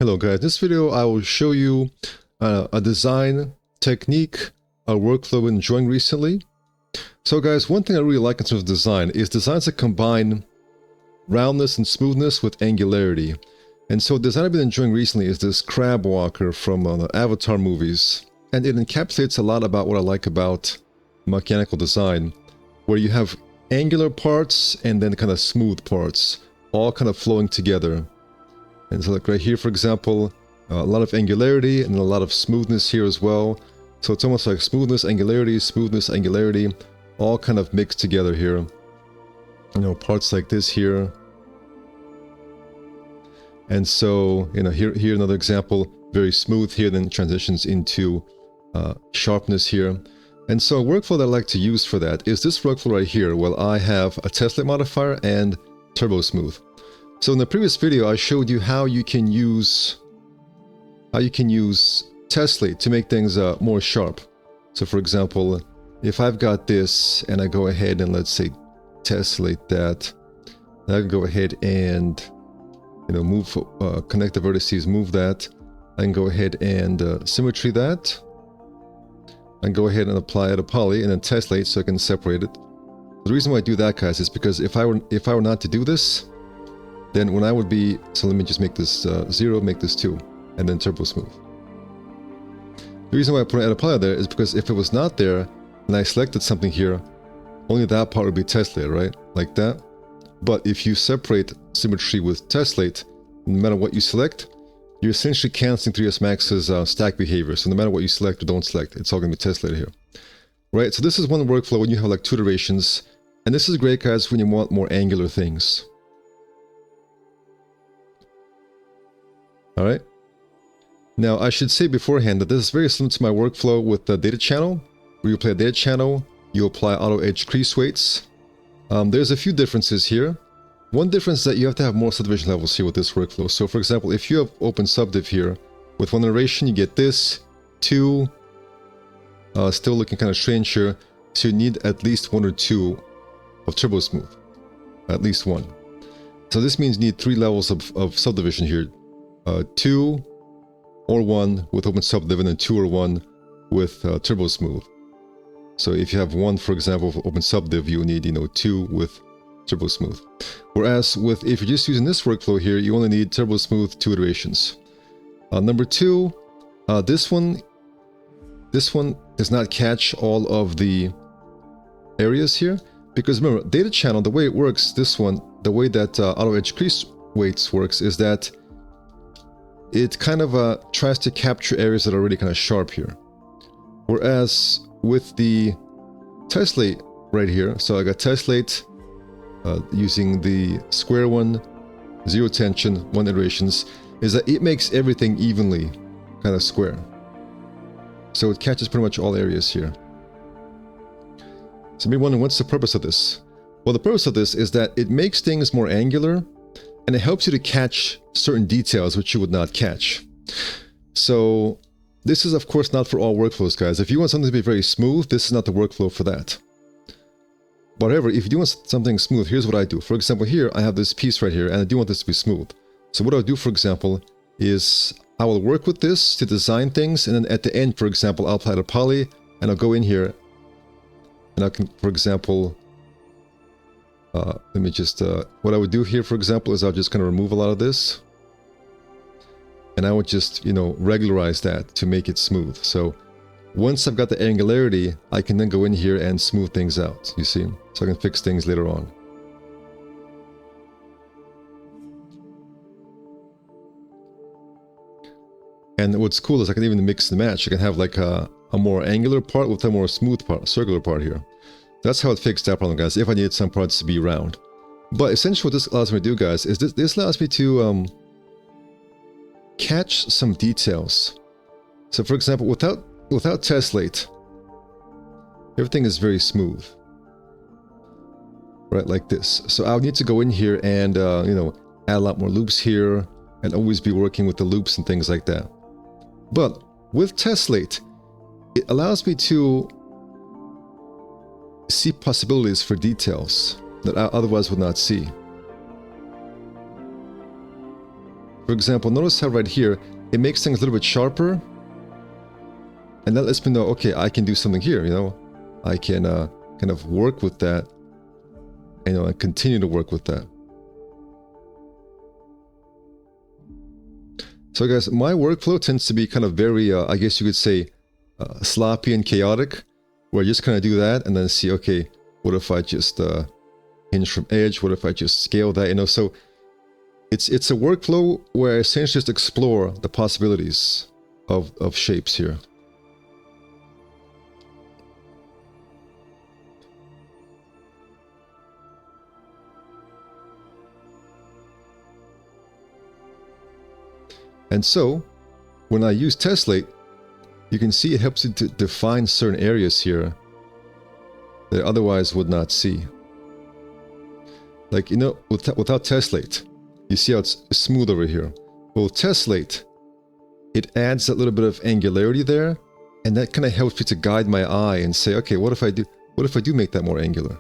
Hello guys, in this video I will show you a design technique, a workflow I've been enjoying recently. So guys, one thing I really like in terms of design is designs that combine roundness and smoothness with angularity. And so the design I've been enjoying recently is this crab walker from the Avatar movies. And it encapsulates a lot about what I like about mechanical design, where you have angular parts and then kind of smooth parts, all kind of flowing together. And so like right here, for example, a lot of angularity and a lot of smoothness here as well. So it's almost like smoothness, angularity, all kind of mixed together here. You know, parts like this here. And so, you know, here another example, very smooth here, then transitions into sharpness here. And so a workflow that I like to use for that is this workflow right here. Well, I have a tessellate modifier and turbo smooth. So in the previous video, I showed you how you can use tessellate to make things more sharp. So for example, if I've got this and I go ahead and let's say tessellate that, I can go ahead and move, connect the vertices, move that. I can go ahead and symmetry that. I can go ahead and apply it a poly and then tessellate so I can separate it. The reason why I do that, guys, is because if I were not to do this, then when I would be, so let me just make this 0, make this 2, and then turbo smooth. The reason why I put an poly there is because if it was not there, and I selected something here, only that part would be tessellated, right? Like that. But if you separate symmetry with tessellate, no matter what you select, you're essentially canceling 3S Max's stack behavior. So no matter what you select or don't select, it's all going to be tessellated here. Right, so this is one workflow when you have like 2 iterations. And this is great, guys, when you want more angular things. Alright. Now, I should say beforehand that this is very similar to my workflow with the data channel, where you apply a data channel, you apply auto edge crease weights. There's a few differences here. One difference is that you have to have more subdivision levels here with this workflow. So for example, if you have open subdiv here, with 1 iteration you get this, 2, still looking kind of strange here, so you need at least 1 or 2 of turbo smooth. At least 1. So this means you need 3 levels of subdivision here. 2 or 1 with open subdiv and then 2 or 1 with turbo smooth. So if you have 1, for example, for open subdiv, you need 2 with turbo smooth. Whereas if you're just using this workflow here, you only need turbo smooth 2 iterations. Number 2, this one does not catch all of the areas here, because remember, data channel, the way it works, this one, the way that auto edge crease weights works is that it kind of tries to capture areas that are already kind of sharp here. Whereas with the tessellate right here, so I got tessellate using the square one, 0 tension, 1 iterations, is that it makes everything evenly kind of square. So it catches pretty much all areas here. So you may be wondering, what's the purpose of this? Well, the purpose of this is that it makes things more angular, and it helps you to catch certain details which you would not catch. So this is of course not for all workflows, guys. If you want something to be very smooth, this is not the workflow for that. However, if you do want something smooth, here's what I do. For example, here I have this piece right here, and I do want this to be smooth. So what I'll do, for example, is I will work with this to design things, and then at the end, for example, I'll apply the poly, and I'll go in here, and I can, for example, let me just, what I would do here, for example, is I'll just kind of remove a lot of this. And I would just, regularize that to make it smooth. So once I've got the angularity, I can then go in here and smooth things out, you see? So I can fix things later on. And what's cool is I can even mix and match. I can have like a more angular part with a more smooth part, circular part here. That's how it fixed that problem, guys, if I needed some parts to be round. But essentially what this allows me to do, guys, is this allows me to catch some details. So for example, without tessellate, everything is very smooth. Right, like this. So I'll need to go in here and, add a lot more loops here, and always be working with the loops and things like that. But with tessellate, it allows me to see possibilities for details that I otherwise would not see. For For example, notice how right here, it makes things a little bit sharper. And that lets me know, okay, I can do something here, you know. I can kind of work with that, you know, and continue to work with that. So guys, my workflow tends to be kind of very, I guess you could say, sloppy and chaotic, where I just kind of do that and then see, okay, what if I just hinge from edge? What if I just scale that, you know? So it's a workflow where I essentially just explore the possibilities of shapes here. And so, when I use tessellate, you can see it helps you to define certain areas here that I otherwise would not see. Like, you know, without tessellate, you see how it's smooth over here. Well, tessellate, it adds a little bit of angularity there, and that kind of helps me to guide my eye and say, okay, what if I do make that more angular?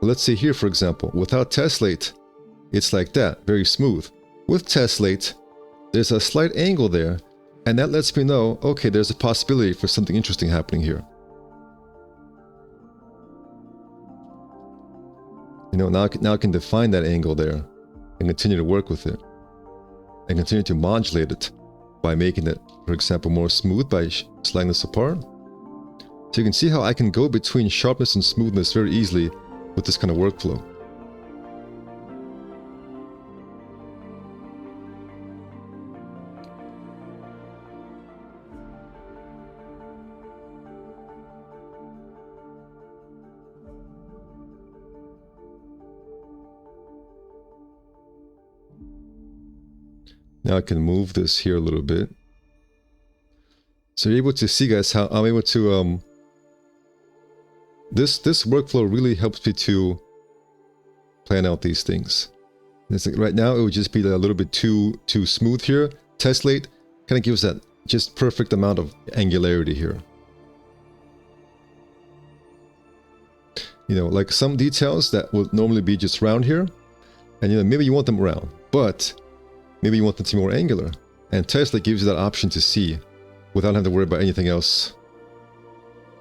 Let's say here, for example, without tessellate, it's like that, very smooth. With tessellate, there's a slight angle there, and that lets me know, okay, there's a possibility for something interesting happening here. You know, now I can define that angle there and continue to work with it and continue to modulate it by making it, for example, more smooth by sliding this apart. So you can see how I can go between sharpness and smoothness very easily with this kind of workflow. Now I can move this here a little bit. So you're able to see, guys, how I'm able to, this workflow really helps me to plan out these things. It's like right now it would just be a little bit too smooth here. Tessellate kind of gives that just perfect amount of angularity here. You know, like some details that would normally be just round here, and you know, maybe you want them round, but maybe you want them to be more angular. And tessellate gives you that option to see without having to worry about anything else,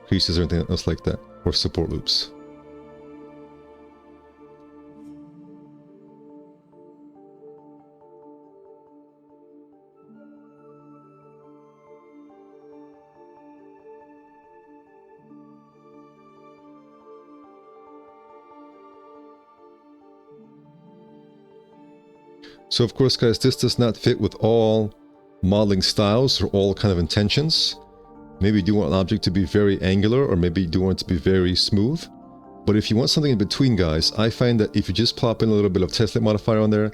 creases or anything else like that, or support loops. So of course, guys, this does not fit with all modeling styles or all kind of intentions. Maybe you do want an object to be very angular, or maybe you do want it to be very smooth. But if you want something in between, guys, I find that if you just plop in a little bit of tessellate modifier on there,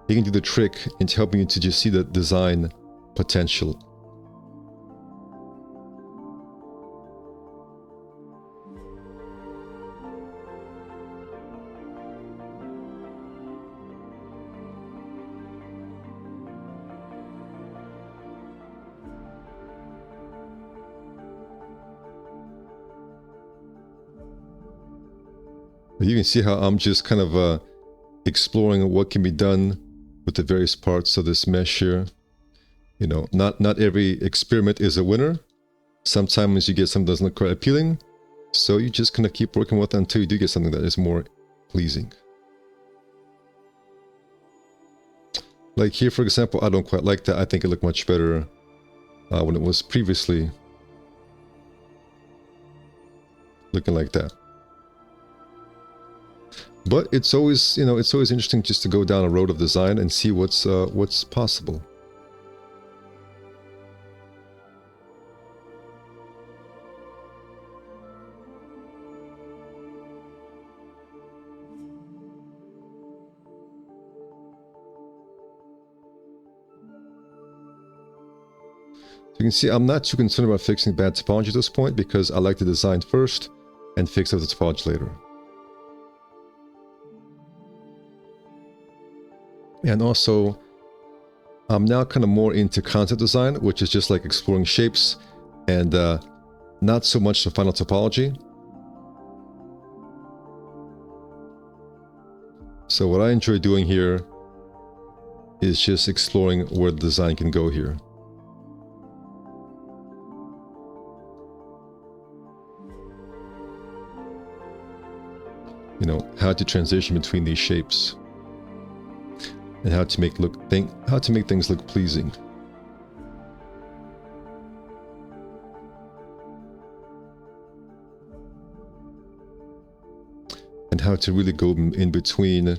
you can do the trick into helping you to just see the design potential. You can see how I'm just kind of exploring what can be done with the various parts of this mesh here. You know, not every experiment is a winner. Sometimes you get something that doesn't look quite appealing, so you just kind of keep working with it until you do get something that is more pleasing. Like here, for example, I don't quite like that. I think it looked much better when it was previously looking like that. But it's always, you know, it's always interesting just to go down a road of design and see what's possible. You can see I'm not too concerned about fixing bad topology at this point, because I like to design first and fix up the topology later. And also, I'm now kind of more into concept design, which is just like exploring shapes and not so much the final topology. So what I enjoy doing here is just exploring where the design can go here. You know, how to transition between these shapes and how to make things look pleasing. And how to really go in between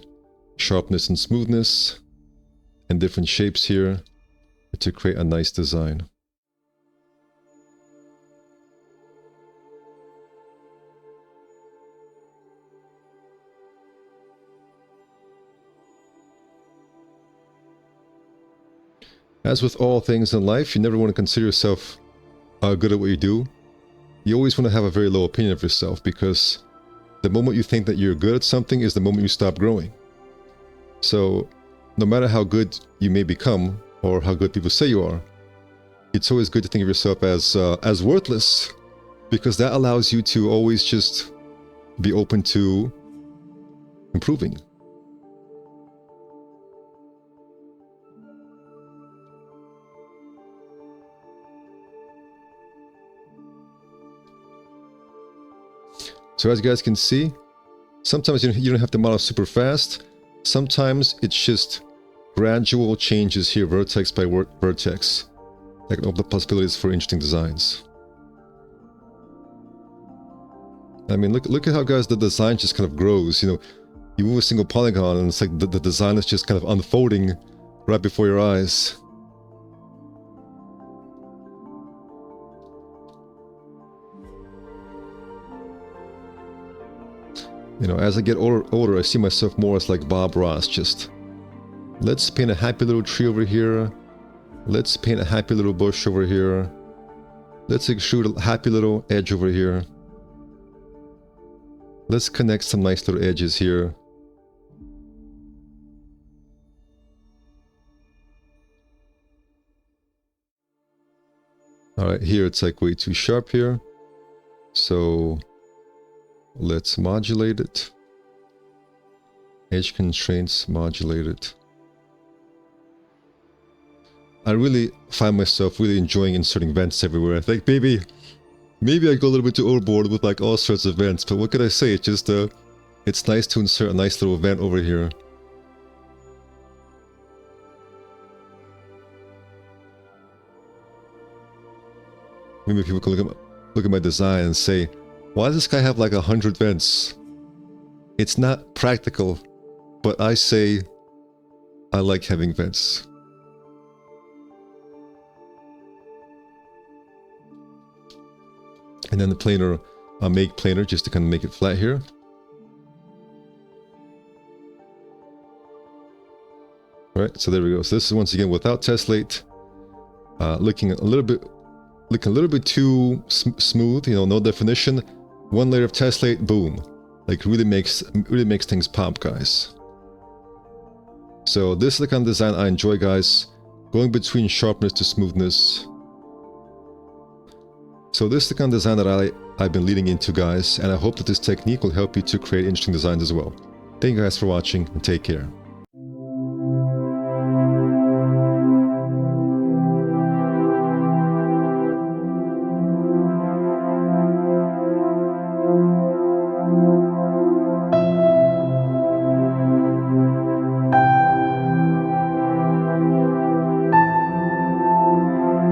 sharpness and smoothness and different shapes here to create a nice design. As with all things in life, you never want to consider yourself good at what you do. You always want to have a very low opinion of yourself, because the moment you think that you're good at something is the moment you stop growing. So no matter how good you may become or how good people say you are, it's always good to think of yourself as worthless, because that allows you to always just be open to improving. So as you guys can see, sometimes you don't have to model super fast. Sometimes it's just gradual changes here, vertex by vertex, that can open up possibilities for interesting designs. I mean, look at how, guys, the design just kind of grows. You know, you move a single polygon and it's like the design is just kind of unfolding right before your eyes. You know, as I get older, I see myself more as like Bob Ross, just let's paint a happy little tree over here. Let's paint a happy little bush over here. Let's extrude a happy little edge over here. Let's connect some nice little edges here. Alright, here it's like way too sharp here. So let's modulate it. Edge constraints, modulate it. I really find myself really enjoying inserting vents everywhere. I think maybe I go a little bit too overboard with like all sorts of vents, but what can I say? It's just it's nice to insert a nice little vent over here. Maybe people can look at my design and say, why does this guy have like 100 vents? It's not practical, but I say I like having vents. And then the planar, make planar just to kind of make it flat here. Alright, so there we go. So this is once again without tessellate, looking a little bit too smooth, you know, no definition. One layer of tessellate, boom. Like really makes things pop, guys. So this is the kind of design I enjoy, guys. Going between sharpness to smoothness. So this is the kind of design that I've been leading into, guys, and I hope that this technique will help you to create interesting designs as well. Thank you guys for watching, and take care.